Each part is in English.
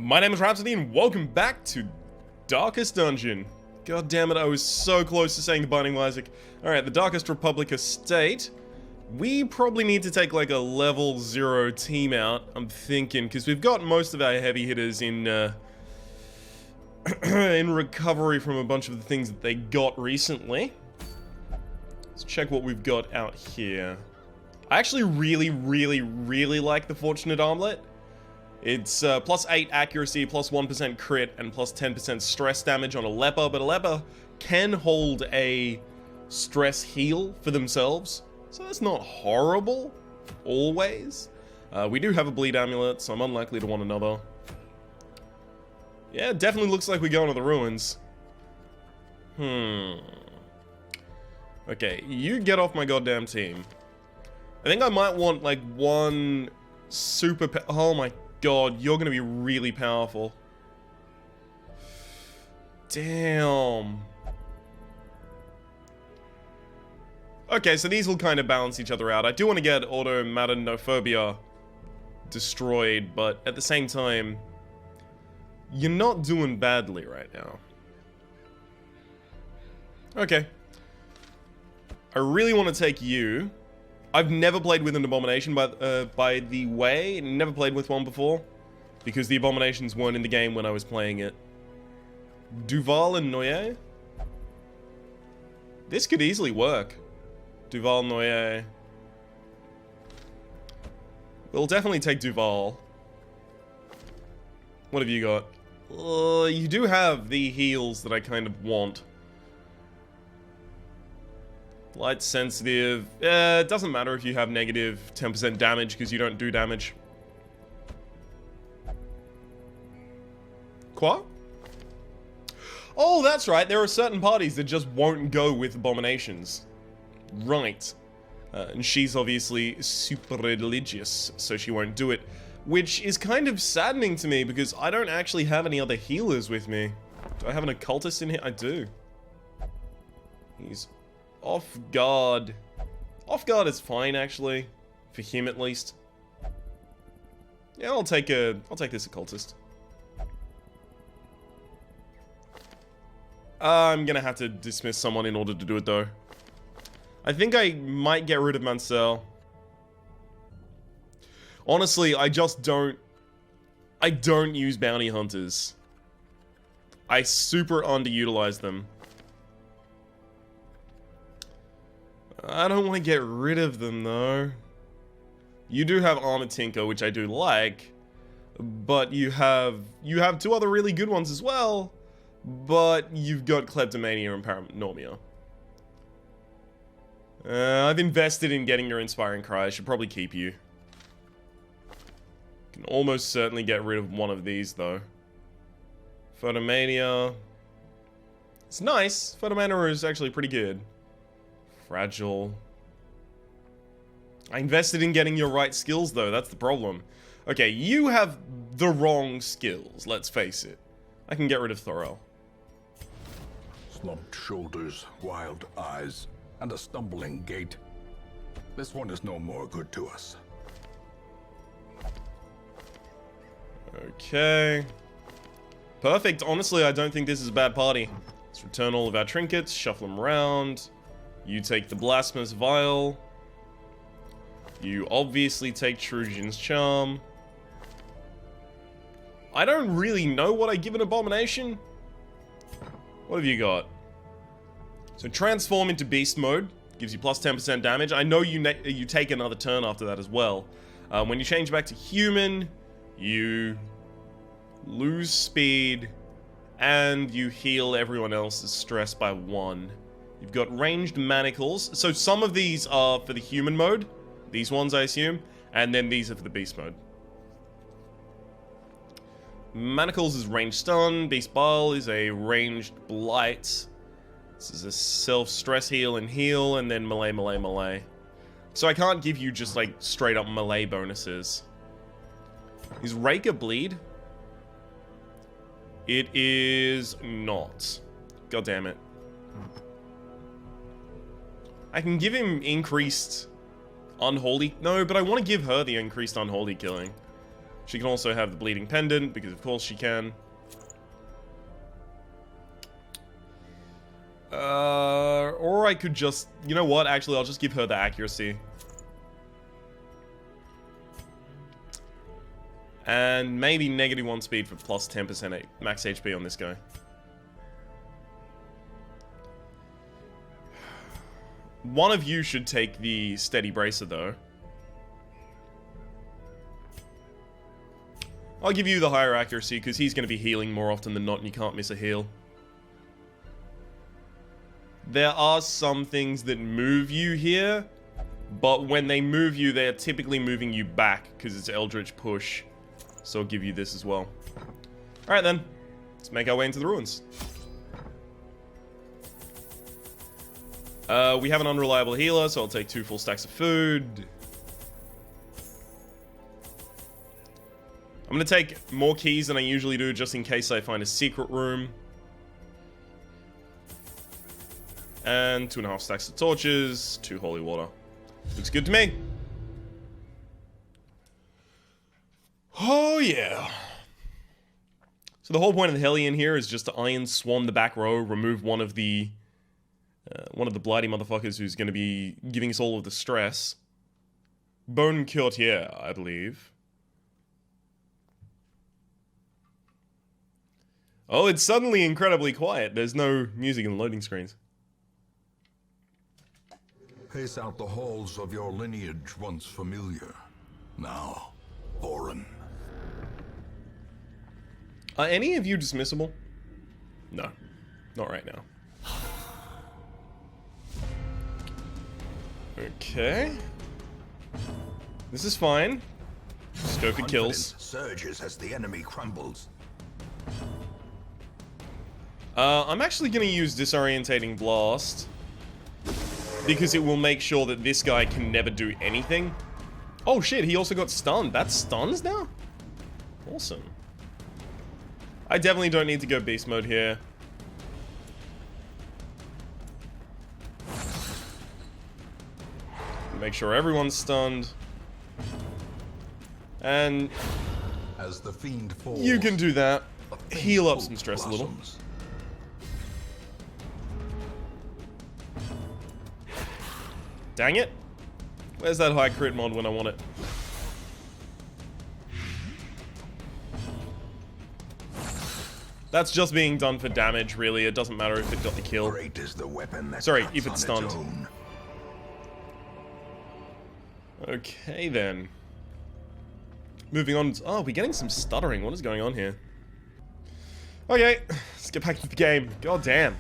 My name is Rhapsody and welcome back to Darkest Dungeon. God damn it, I was so close to saying the Binding of Isaac. Alright, the Darkest Republic Estate. We probably need to take like a level 0 team out, I'm thinking, because we've got most of our heavy hitters in in recovery from a bunch of the things that they got recently. Let's check what we've got out here. I actually really like the Fortunate Armlet. It's plus 8 accuracy, plus 1% crit, and plus 10% stress damage on a leper, but a leper can hold a stress heal for themselves, so that's not horrible, always. We do have a bleed amulet, so I'm unlikely to want another. Yeah, it definitely looks like we go into the ruins. Okay, you get off my goddamn team. I think I might want, like, one super... Oh my god, you're gonna be really powerful. Damn. Okay, so these will kind of balance each other out. I do want to get automatanophobia destroyed, but at the same time, you're not doing badly right now. Okay. I really want to take you. I've never played with an Abomination, by the way. Never played with one before. Because the Abominations weren't in the game when I was playing it. Duval and Noyer? This could easily work. Duval, Noyer. We'll definitely take Duval. What have you got? You do have the heals that I kind of want. Light sensitive. It doesn't matter if you have negative 10% damage because you don't do damage. Quoi? Oh, that's right. There are certain parties that just won't go with Abominations. Right. And she's obviously super religious, so she won't do it. Which is kind of saddening to me because I don't actually have any other healers with me. Do I have an occultist in here? I do. He's off guard. Off guard is fine, actually. For him, at least. Yeah, I'll take this occultist. I'm gonna have to dismiss someone in order to do it, though. I think I might get rid of Mansell. Honestly, I don't use bounty hunters. I super underutilize them. I don't want to get rid of them, though. You do have Armored Tinker, which I do like, but you have two other really good ones as well, but you've got Kleptomania and Paranormia. I've invested in getting your Inspiring Cry. I should probably keep you. Can almost certainly get rid of one of these, though. Photomania. It's nice. Photomania is actually pretty good. Fragile. I invested in getting your right skills, though. That's the problem. Okay, you have the wrong skills, let's face it. I can get rid of Thorel. Slumped shoulders, wild eyes, and a stumbling gait. This one is no more good to us. Okay. Perfect. Honestly, I don't think this is a bad party. Let's return all of our trinkets, shuffle them around. You take the Blasphemous Vial. You obviously take Trujin's Charm. I don't really know what I give an Abomination. What have you got? So transform into Beast Mode. Gives you plus 10% damage. I know you take another turn after that as well. When you change back to Human, you lose speed, and you heal everyone else's stress by 1. You've got ranged manacles. So some of these are for the human mode. These ones, I assume. And then these are for the beast mode. Manacles is ranged stun. Beast Bile is a ranged blight. This is a self-stress heal, and then melee. So I can't give you just, like, straight-up melee bonuses. Is Raker bleed? It is not. God damn it. I can give him increased unholy... No, but I want to give her the increased unholy killing. She can also have the bleeding pendant, because of course she can. Or I could just... You know what? Actually, I'll just give her the accuracy. And maybe -1 speed for plus 10% max HP on this guy. One of you should take the steady bracer, though. I'll give you the higher accuracy, because he's going to be healing more often than not, and you can't miss a heal. There are some things that move you here, but when they move you, they're typically moving you back, because it's Eldritch Push. So I'll give you this as well. Alright then, let's make our way into the ruins. We have an unreliable healer, so I'll take 2 full stacks of food. I'm gonna take more keys than I usually do, just in case I find a secret room. And 2.5 stacks of torches, 2 holy water. Looks good to me. Oh yeah. So the whole point of the Hellion here is just to Iron Swarm the back row, remove one of the blighty motherfuckers who's going to be giving us all of the stress. Bone Courtier, I believe. Oh, it's suddenly incredibly quiet. There's no music in the loading screens. Pace out the halls of your lineage once familiar, now foreign. Are any of you dismissible? No, not right now. Okay. This is fine. Just go for kills. Surges as the enemy crumbles. I'm actually going to use Disorientating Blast, because it will make sure that this guy can never do anything. Oh shit, he also got stunned. That's stuns now? Awesome. I definitely don't need to go beast mode here. Make sure everyone's stunned. And as the fiend falls, you can do that. Heal up some stress a little. Dang it. Where's that high crit mod when I want it? That's just being done for damage, really. It doesn't matter if it got the kill. Great is the weapon that Sorry, cuts if it's on its stunned. own. Okay, then. Moving on. Oh, we're getting some stuttering. What is going on here? Okay, let's get back to the game. God damn.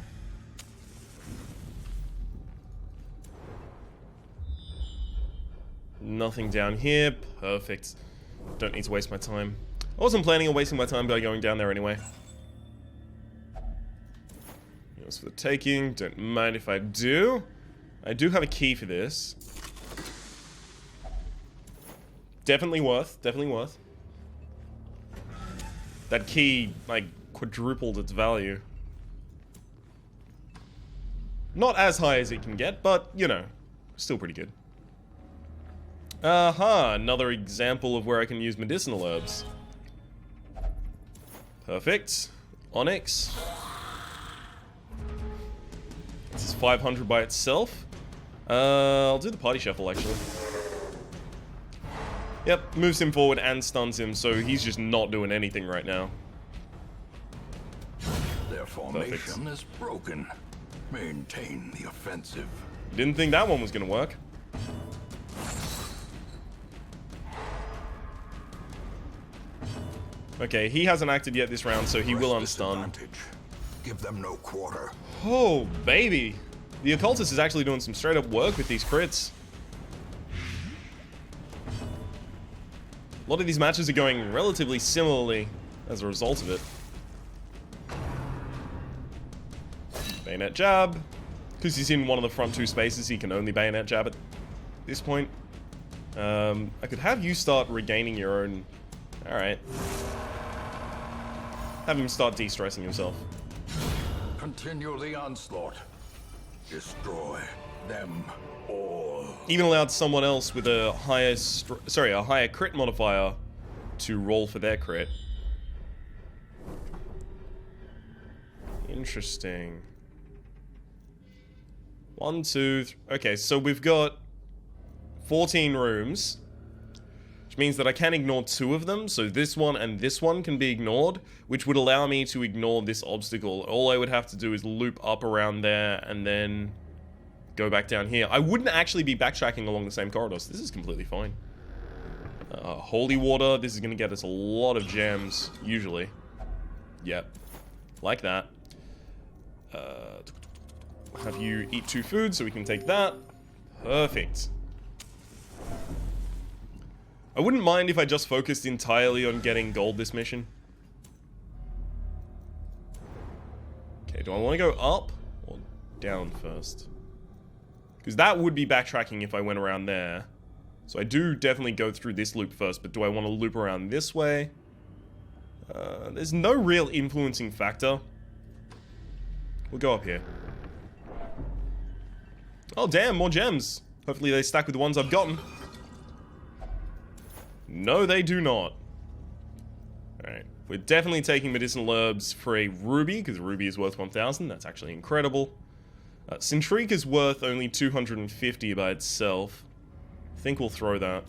Nothing down here. Perfect. Don't need to waste my time. I wasn't planning on wasting my time by going down there anyway. Yours for the taking. Don't mind if I do. I do have a key for this. Definitely worth. Definitely worth. That key, like, quadrupled its value. Not as high as it can get, but, you know, still pretty good. Aha, another example of where I can use medicinal herbs. Perfect. Onyx. This is 500 by itself. I'll do the party shuffle, actually. Yep, moves him forward and stuns him, so he's just not doing anything right now. Their formation is broken. Maintain the offensive. Didn't think that one was gonna work. Okay, he hasn't acted yet this round, so he will unstun. Give them no quarter. Oh, baby. The Occultist is actually doing some straight up work with these crits. A lot of these matches are going relatively similarly as a result of it. Bayonet jab. Because he's in one of the front two spaces, he can only bayonet jab at this point. I could have you start regaining your own... Alright. Have him start de-stressing himself. Continue the onslaught. Destroy them all. Even allowed someone else with a higher a higher crit modifier to roll for their crit. Interesting. 1, 2, okay, so we've got 14 rooms, which means that I can ignore 2 of them, so this one and this one can be ignored, which would allow me to ignore this obstacle. All I would have to do is loop up around there and then go back down here. I wouldn't actually be backtracking along the same corridors. This is completely fine. Holy water, this is going to get us a lot of gems, usually. Yep, like that. Have you eat 2 food so we can take that. Perfect. I wouldn't mind if I just focused entirely on getting gold this mission. Okay, do I want to go up or down first? Because that would be backtracking if I went around there. So I do definitely go through this loop first, but do I want to loop around this way? There's no real influencing factor. We'll go up here. Oh damn, more gems. Hopefully they stack with the ones I've gotten. No, they do not. Alright, we're definitely taking medicinal herbs for a ruby, because a ruby is worth 1,000. That's actually incredible. Trinket is worth only 250 by itself. I think we'll throw that.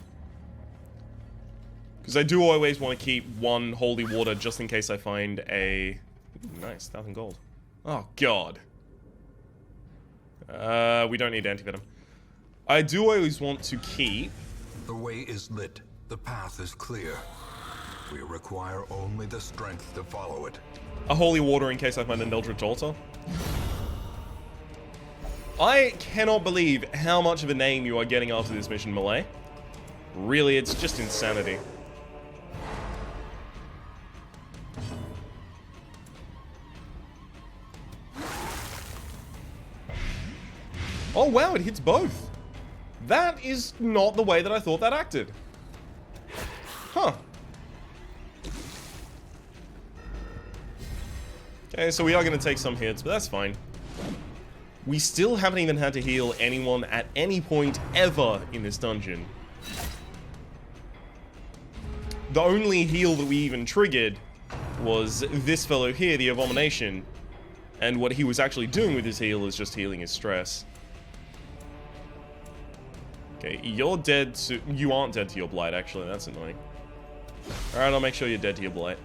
Because I do always want to keep 1 holy water just in case I find a... Ooh, nice, 1,000 gold. Oh, God. We don't need antivenom. I do always want to keep... The way is lit. The path is clear. We require only the strength to follow it. a holy water in case I find an Eldritch Altar. I cannot believe how much of a name you are getting after this mission, Malay. Really, it's just insanity. Oh wow, it hits both. That is not the way that I thought that acted. Huh. Okay, so we are going to take some hits, but that's fine. We still haven't even had to heal anyone at any point ever in this dungeon. The only heal that we even triggered was this fellow here, the Abomination. And what he was actually doing with his heal is just healing his stress. Okay, you're dead to... You aren't dead to your blight, actually. That's annoying. Alright, I'll make sure you're dead to your blight.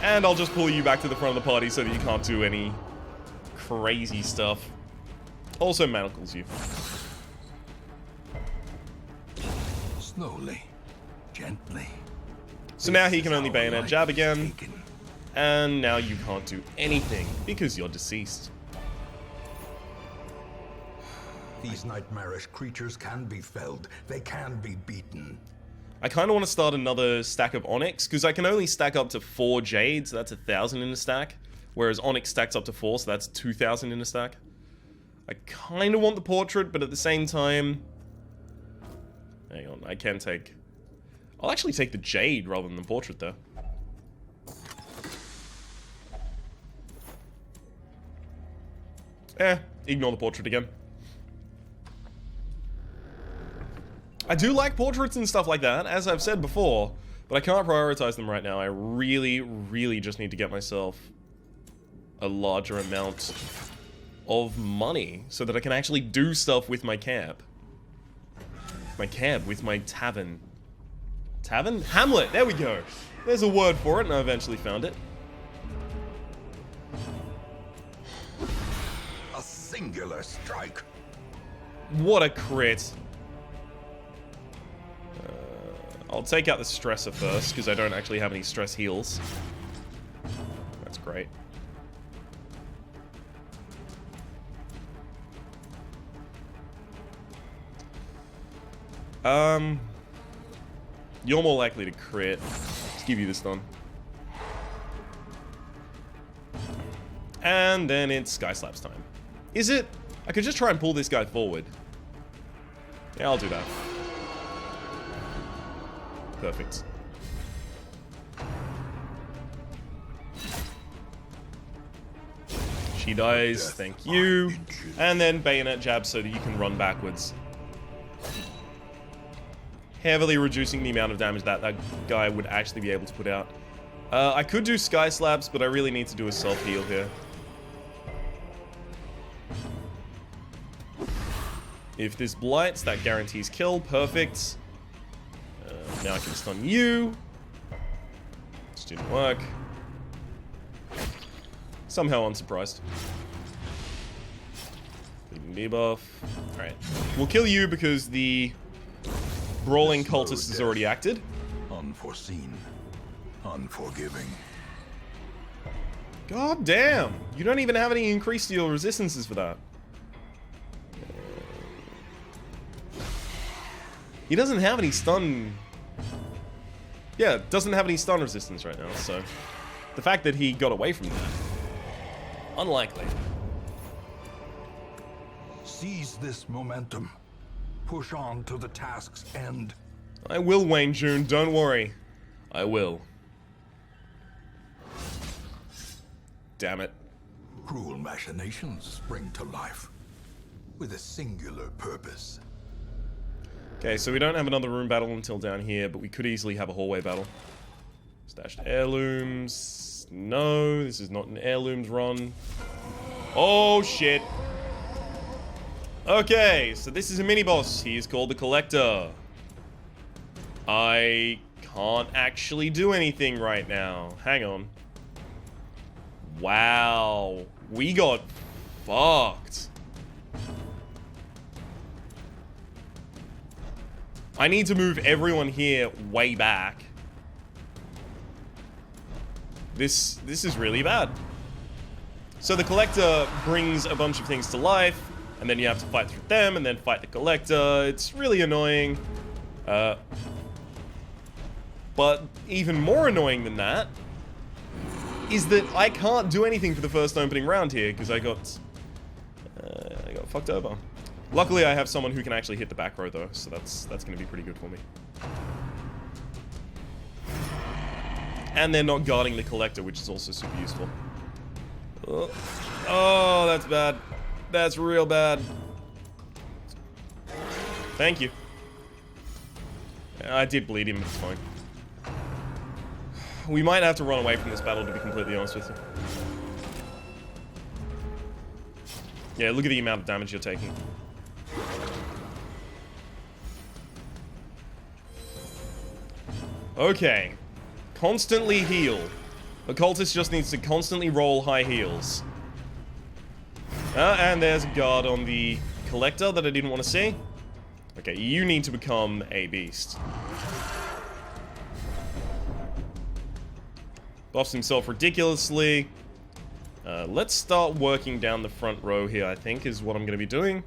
And I'll just pull you back to the front of the party so that you can't do any crazy stuff. Also manacles you. Slowly, gently. So now he can only bayonet jab again. And now you can't do anything because you're deceased. These nightmarish creatures can be felled. They can be beaten. I kind of want to start another stack of Onyx, because I can only stack up to 4 Jade, so that's 1,000 in a stack. Whereas Onyx stacks up to 4, so that's 2,000 in a stack. I kind of want the Portrait, but at the same time... Hang on, I can take... I'll actually take the Jade rather than the Portrait, though. Ignore the Portrait again. I do like portraits and stuff like that, as I've said before, but I can't prioritize them right now. I really, really just need to get myself a larger amount of money so that I can actually do stuff with my cab. With my tavern. Tavern? Hamlet! There we go! There's a word for it, and I eventually found it. A singular strike. What a crit. I'll take out the stressor first, because I don't actually have any stress heals. That's great. You're more likely to crit. Let's give you this done. And then it's Sky Slaps time. Is it? I could just try and pull this guy forward. Yeah, I'll do that. Perfect. She dies, thank you. And then bayonet jab so that you can run backwards. Heavily reducing the amount of damage that guy would actually be able to put out. I could do sky slabs, but I really need to do a self-heal here. If this blights, that guarantees kill. Perfect. Now I can stun you. This didn't work. Somehow unsurprised. Debuff. Alright. We'll kill you because the brawling cultist has already acted. Unforeseen. Unforgiving. God damn! You don't even have any increased heal resistances for that. He doesn't have any stun... Yeah, doesn't have any stun resistance right now, so... The fact that he got away from that... Unlikely. Seize this momentum. Push on to the task's end. I will, Wayne June, don't worry. I will. Damn it. Cruel machinations spring to life. With a singular purpose. Okay, so we don't have another room battle until down here, but we could easily have a hallway battle. Stashed heirlooms. No, this is not an heirlooms run. Oh, shit. Okay, so this is a mini-boss. He is called the Collector. I can't actually do anything right now. Hang on. Wow. We got fucked. I need to move everyone here way back. This is really bad. So the Collector brings a bunch of things to life, and then you have to fight through them, and then fight the Collector. It's really annoying. But even more annoying than that is that I can't do anything for the first opening round here because I got fucked over. Luckily, I have someone who can actually hit the back row though, so that's going to be pretty good for me. And they're not guarding the Collector, which is also super useful. Oh, that's bad. That's real bad. Thank you. I did bleed him, but it's fine. We might have to run away from this battle, to be completely honest with you. Yeah, look at the amount of damage you're taking. Okay. Constantly heal. Occultist just needs to constantly roll high heals. And there's a guard on the Collector that I didn't want to see. Okay, you need to become a beast. Buffs himself ridiculously. Let's start working down the front row here, I think, is what I'm going to be doing.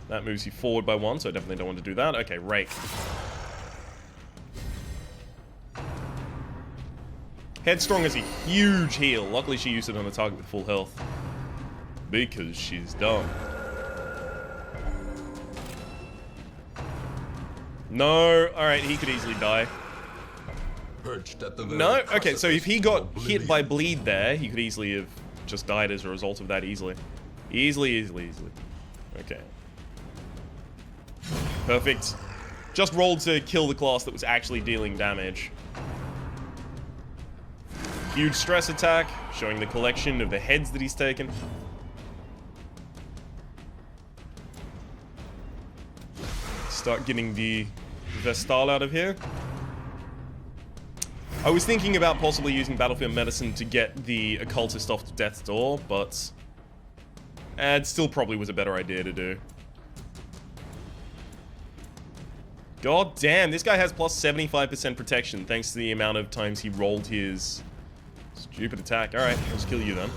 That moves you forward by 1, so I definitely don't want to do that. Okay, Rake. Headstrong is a huge heal. Luckily, she used it on a target with full health. Because she's dumb. No, alright, he could easily die. Perched at the No? Okay, so if he got hit by bleed there, he could easily have just died as a result of that easily. Easily. Okay. Perfect. Just rolled to kill the class that was actually dealing damage. Huge stress attack, showing the collection of the heads that he's taken. Start getting the Vestal out of here. I was thinking about possibly using Battlefield Medicine to get the Occultist off to death's door, but it still probably was a better idea to do. God damn, this guy has plus 75% protection thanks to the amount of times he rolled his stupid attack. Alright, I'll just kill you then.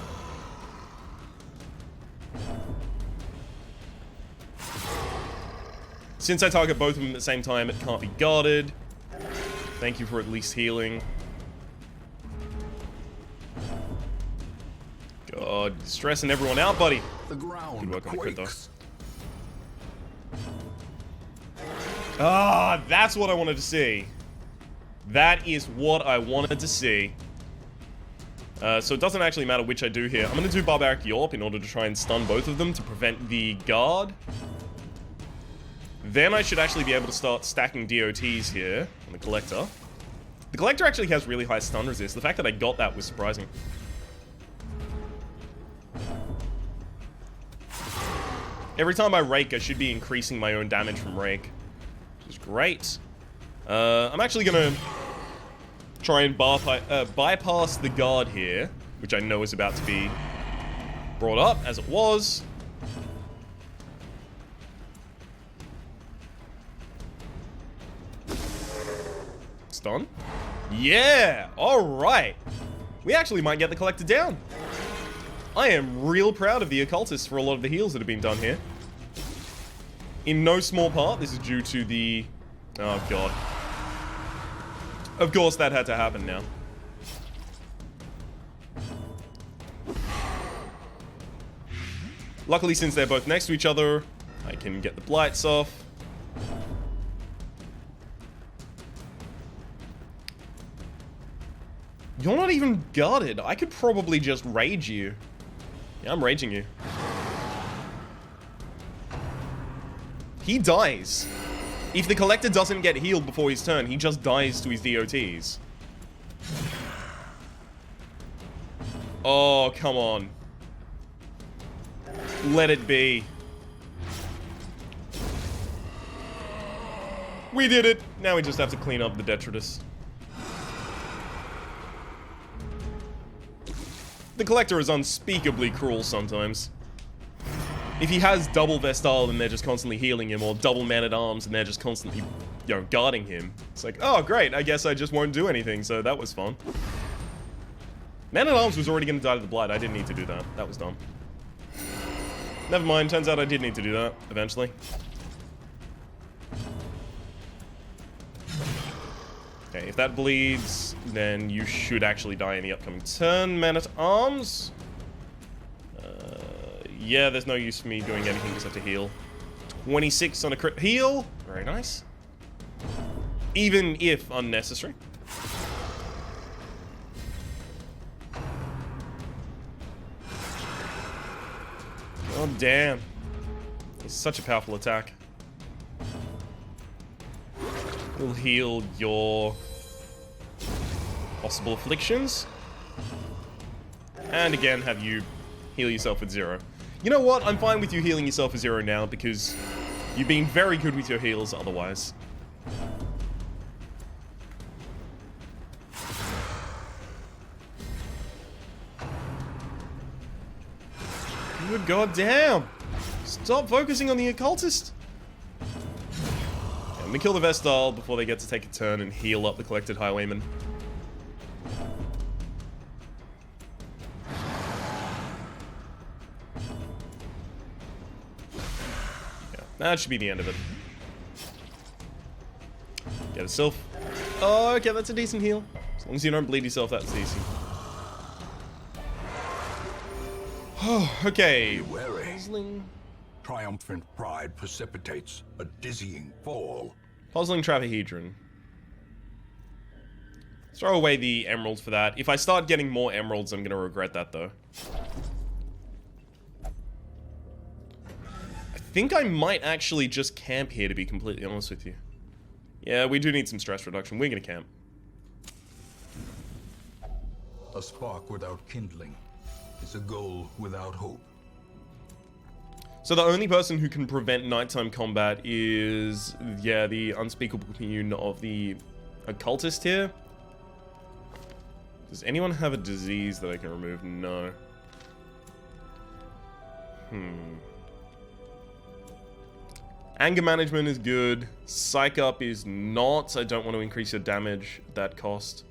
Since I target both of them at the same time, it can't be guarded. Thank you for at least healing. God, stressing everyone out, buddy. The ground Good work on the crit, though. quakes. Ah, that's what I wanted to see. That is what I wanted to see. So it doesn't actually matter which I do here. I'm going to do Barbaric Yorp in order to try and stun both of them to prevent the guard. Then I should actually be able to start stacking DOTs here on the Collector. The Collector actually has really high stun resist. The fact that I got that was surprising. Every time I rake, I should be increasing my own damage from rake, which is great. I'm actually going to try and bypass the guard here, which I know is about to be brought up, as it was. Stun. Yeah! Alright! We actually might get the Collector down. I am real proud of the Occultists for a lot of the heals that have been done here. In no small part, this is due to the... Oh, God. Of course, that had to happen now. Luckily, since they're both next to each other, I can get the blights off. You're not even guarded. I could probably just rage you. Yeah, I'm raging you. He dies. If the Collector doesn't get healed before his turn, he just dies to his DOTs. Oh, come on. Let it be. We did it. Now we just have to clean up the detritus. The Collector is unspeakably cruel sometimes. If he has double Vestal and they're just constantly healing him, or double Man-at-Arms and they're just constantly, you know, guarding him, it's like, oh, great, I guess I just won't do anything, so that was fun. Man-at-Arms was already going to die to the Blight. I didn't need to do that. That was dumb. Never mind, turns out I did need to do that, eventually. Okay, if that bleeds, then you should actually die in the upcoming turn. Man-at-Arms. Yeah, there's no use for me doing anything, just have to heal. 26 on a crit heal. Very nice. Even if unnecessary. Oh, damn. It's such a powerful attack. We'll heal your possible afflictions. And again, have you heal yourself with 0. You know what? I'm fine with you healing yourself with 0 now, because you've been very good with your heals otherwise. Good goddamn! Stop focusing on the Occultist! Let me kill the Vestal before they get to take a turn and heal up the Collected Highwayman. Yeah, that should be the end of it. Get a Sylph. Oh, okay, that's a decent heal. As long as you don't bleed yourself, that's decent. Oh, okay. Be wary. Triumphant pride precipitates a dizzying fall. Puzzling Trapahedron. Throw away the emeralds for that. If I start getting more emeralds, I'm going to regret that, though. I think I might actually just camp here, to be completely honest with you. Yeah, we do need some stress reduction. We're going to camp. A spark without kindling is a goal without hope. So the only person who can prevent nighttime combat is, yeah, the unspeakable commune of the Occultist here. Does anyone have a disease that I can remove? No. Anger management is good. Psych up is not. I don't want to increase your damage at that cost.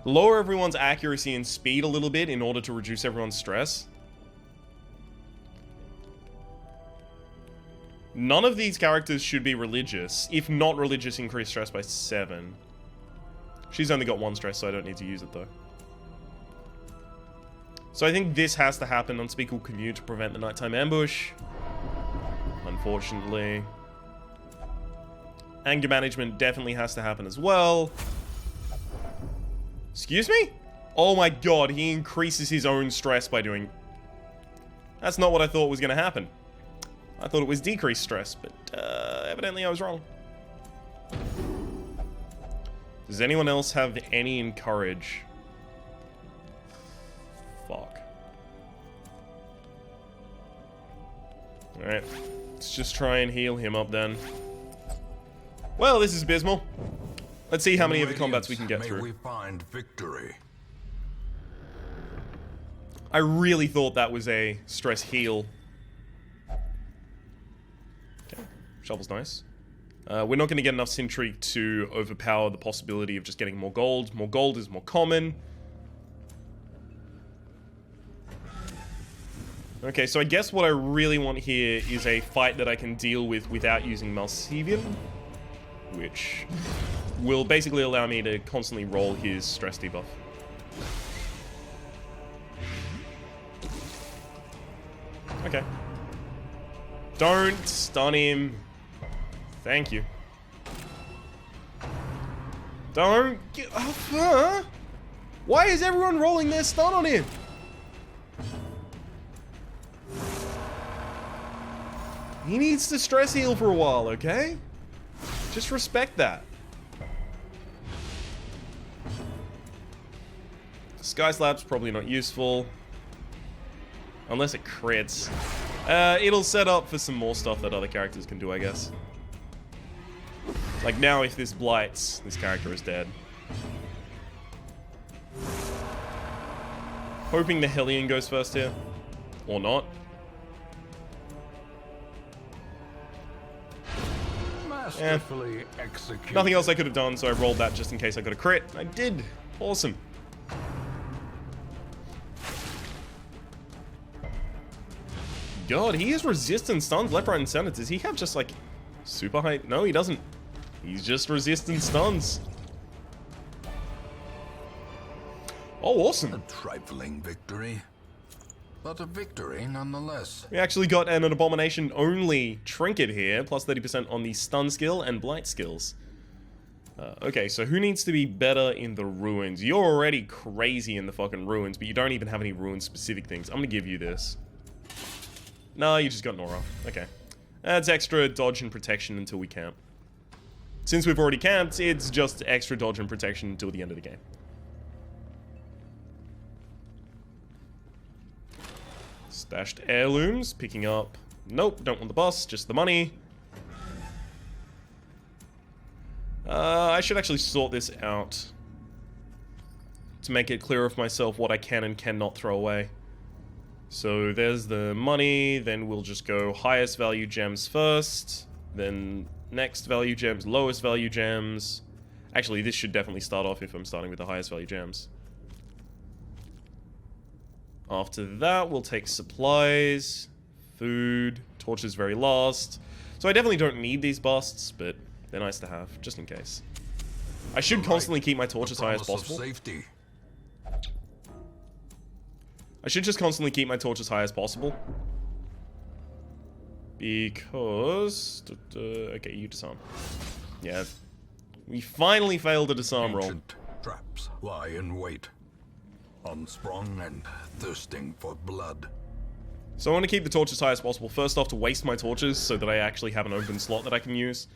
Lower everyone's accuracy and speed a little bit in order to reduce everyone's stress. None of these characters should be religious. If not religious, increase stress by 7. She's only got 1 stress, so I don't need to use it, though. So I think this has to happen. Unspeakable commune to prevent the nighttime ambush. Unfortunately. Anger management definitely has to happen as well. Excuse me? Oh my god, he increases his own stress by doing... That's not what I thought was going to happen. I thought it was decreased stress, but evidently I was wrong. Does anyone else have any encourage? Fuck. Alright, let's just try and heal him up then. Well, this is abysmal. Let's see how many of the combats we can get through. May we find victory. I really thought that was a stress heal. Okay, shovel's nice. We're not going to get enough Trinket to overpower the possibility of just getting more gold. More gold is more common. Okay, so I guess what I really want here is a fight that I can deal with without using Malsevian, which will basically allow me to constantly roll his stress debuff. Okay. Don't stun him. Thank you. Don't get... Why is everyone rolling their stun on him? He needs to stress heal for a while, okay? Just respect that. Sky Slap's probably not useful. Unless it crits. It'll set up for some more stuff that other characters can do, I guess. Like now, if this blights, this character is dead. Hoping the Hellion goes first here. Or not. Masterfully executed. Nothing else I could have done, so I rolled that just in case I got a crit. I did. Awesome. God, he has resistant stuns left, right, and center. Does he have just like super high? No, he doesn't. He's just resistant stuns. Oh, awesome. A trifling victory, but a victory nonetheless. We actually got an abomination-only trinket here, plus 30% on the stun skill and blight skills. Okay, so who needs to be better in the ruins? You're already crazy in the fucking ruins, but you don't even have any ruin-specific things. I'm gonna give you this. No, you just got Nora. Okay. That's extra dodge and protection until we camp. Since we've already camped, it's just extra dodge and protection until the end of the game. Stashed heirlooms, picking up... Nope, don't want the bus, just the money. I should actually sort this out to make it clearer for myself what I can and cannot throw away. So there's the money, then we'll just go highest value gems first, then next value gems, lowest value gems. Actually, this should definitely start off if I'm starting with the highest value gems. After that, we'll take supplies, food, torches very last. So I definitely don't need these busts, but they're nice to have, just in case. I should constantly keep my torches high as possible. Safety. I should just constantly keep my torch as high as possible. Because... okay, you disarm. Yeah. We finally failed a disarm roll. Ancient traps lie in wait, unsprung and thirsting for blood. So I want to keep the torch as high as possible. First off, to waste my torches so that I actually have an open slot that I can use.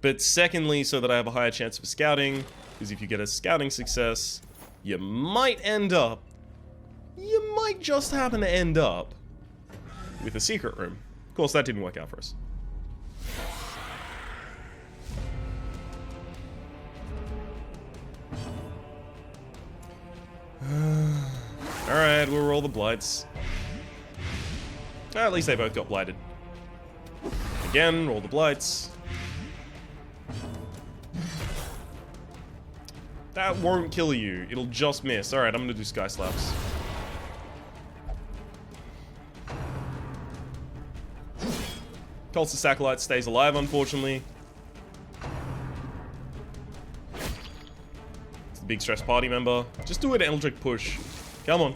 But secondly, so that I have a higher chance for scouting. Because if you get a scouting success, you might end up... You might just happen to end up with a secret room. Of course, that didn't work out for us. Alright, we'll roll the blights. At least they both got blighted. Again, roll the blights. That won't kill you. It'll just miss. Alright, I'm gonna do Sky Slaps. Cultist Acolyte stays alive, unfortunately. It's the big stress party member. Just do an Eldritch push. Come on.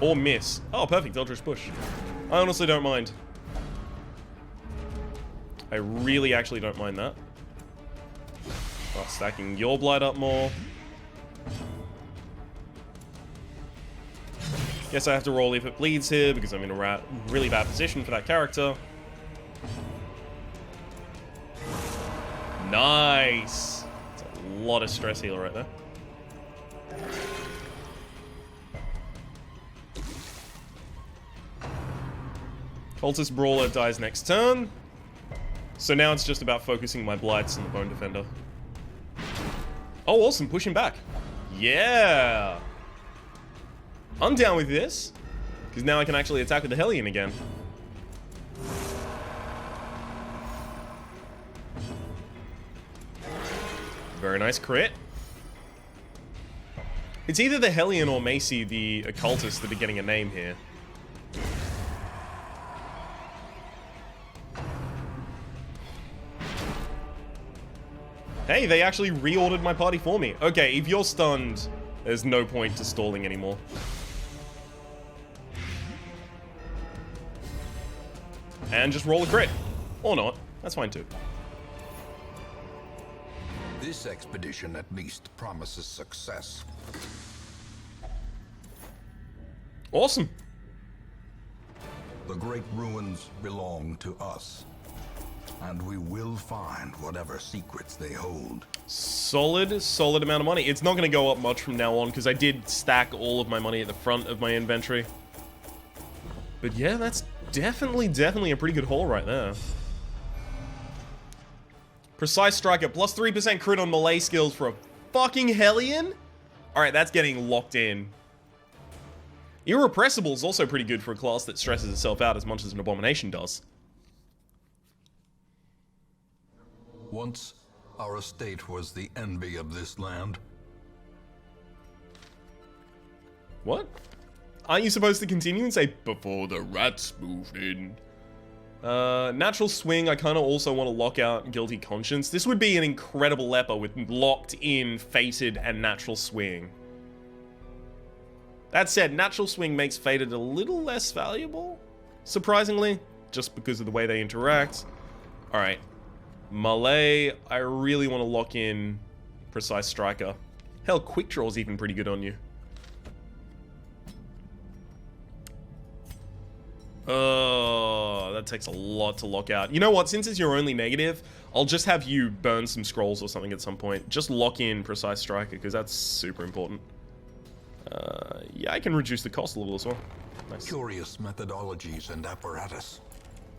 Or miss. Oh, perfect. Eldritch push. I honestly don't mind. I really actually don't mind that. Start stacking your blight up more. Guess I have to roll if it bleeds here because I'm in a really bad position for that character. Nice! That's a lot of stress healer right there. Cultist Brawler dies next turn. So now it's just about focusing my blights on the Bone Defender. Oh, awesome. Push him back. Yeah! I'm down with this. Because now I can actually attack with the Hellion again. Very nice crit. It's either the Hellion or Macy, the occultist, that are getting a name here. Hey, they actually reordered my party for me. Okay, if you're stunned, there's no point to stalling anymore. And just roll a crit. Or not. That's fine too. This expedition at least promises success. Awesome. The great ruins belong to us. And we will find whatever secrets they hold. Solid amount of money. It's not going to go up much from now on because I did stack all of my money at the front of my inventory. But yeah, that's definitely a pretty good haul right there. Precise Striker, plus 3% crit on melee skills for a fucking Hellion? Alright, that's getting locked in. Irrepressible is also pretty good for a class that stresses itself out as much as an Abomination does. Once, our estate was the envy of this land. What? Aren't you supposed to continue and say, before the rats moved in? Natural Swing, I kind of also want to lock out Guilty Conscience. This would be an incredible leper with locked in Fated and Natural Swing. That said, Natural Swing makes Fated a little less valuable, surprisingly, just because of the way they interact. Alright. Melee, I really want to lock in Precise Striker. Hell, Quick Draw is even pretty good on you. Oh, that takes a lot to lock out. You know what? Since it's your only negative, I'll just have you burn some scrolls or something at some point. Just lock in Precise Striker, because that's super important. Yeah, I can reduce the cost a little as well. Nice. Curious methodologies and apparatus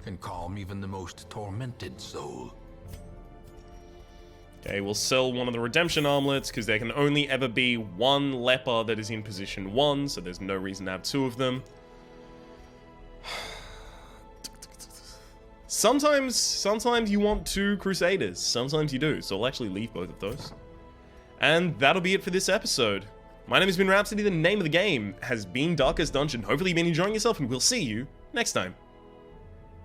can calm even the most tormented soul. Okay, we'll sell one of the redemption armlets, because there can only ever be one leper that is in position 1, so there's no reason to have 2 of them. Sometimes you want 2 Crusaders. Sometimes you do, so I'll actually leave both of those. And that'll be it for this episode. My name has been Rhapsody, the name of the game has been Darkest Dungeon. Hopefully you've been enjoying yourself, and we'll see you next time.